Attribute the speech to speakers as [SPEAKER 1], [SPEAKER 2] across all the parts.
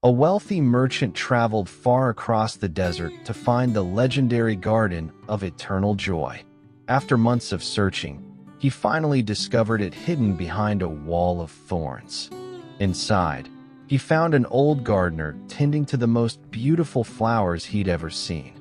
[SPEAKER 1] A wealthy merchant traveled far across the desert to find the legendary Garden of Eternal Joy. After months of searching, he finally discovered it hidden behind a wall of thorns. Inside, he found an old gardener tending to the most beautiful flowers he'd ever seen.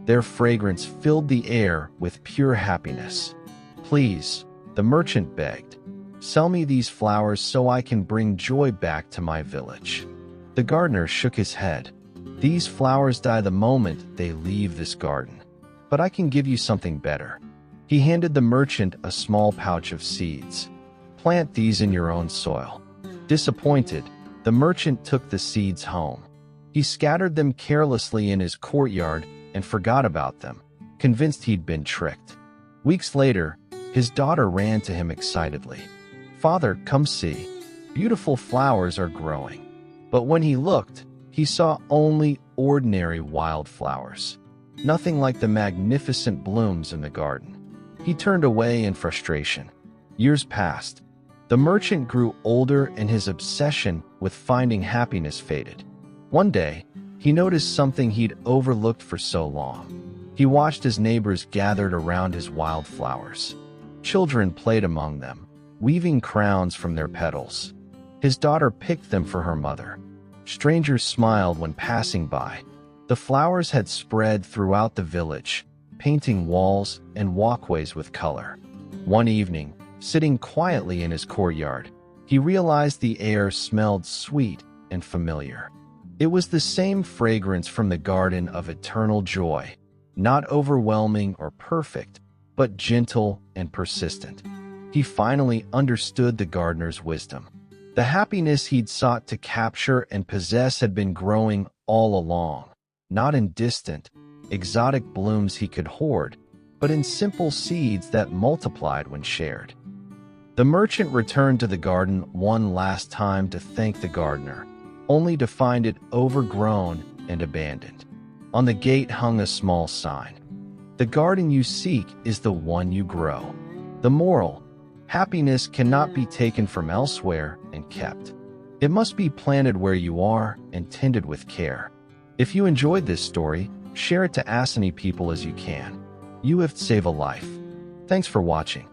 [SPEAKER 1] Their fragrance filled the air with pure happiness. "Please," the merchant begged, "sell me these flowers so I can bring joy back to my village." The gardener shook his head. "These flowers die the moment they leave this garden. But I can give you something better." He handed the merchant a small pouch of seeds. "Plant these in your own soil." Disappointed, the merchant took the seeds home. He scattered them carelessly in his courtyard and forgot about them, convinced he'd been tricked. Weeks later, his daughter ran to him excitedly. "Father, come see. Beautiful flowers are growing." But when he looked, he saw only ordinary wildflowers, nothing like the magnificent blooms in the garden. He turned away in frustration. Years passed. The merchant grew older and his obsession with finding happiness faded. One day, he noticed something he'd overlooked for so long. He watched as neighbors gathered around his wildflowers. Children played among them, weaving crowns from their petals. His daughter picked them for her mother. Strangers smiled when passing by. The flowers had spread throughout the village, painting walls and walkways with color. One evening, sitting quietly in his courtyard, he realized the air smelled sweet and familiar. It was the same fragrance from the Garden of Eternal Joy, not overwhelming or perfect, but gentle and persistent. He finally understood the gardener's wisdom. The happiness he'd sought to capture and possess had been growing all along, not in distant, exotic blooms he could hoard, but in simple seeds that multiplied when shared. The merchant returned to the garden one last time to thank the gardener, only to find it overgrown and abandoned. On the gate hung a small sign. "The garden you seek is the one you grow." The moral: happiness cannot be taken from elsewhere and kept. It must be planted where you are and tended with care. If you enjoyed this story, share it to as many people as you can. You have saved a life. Thanks for watching.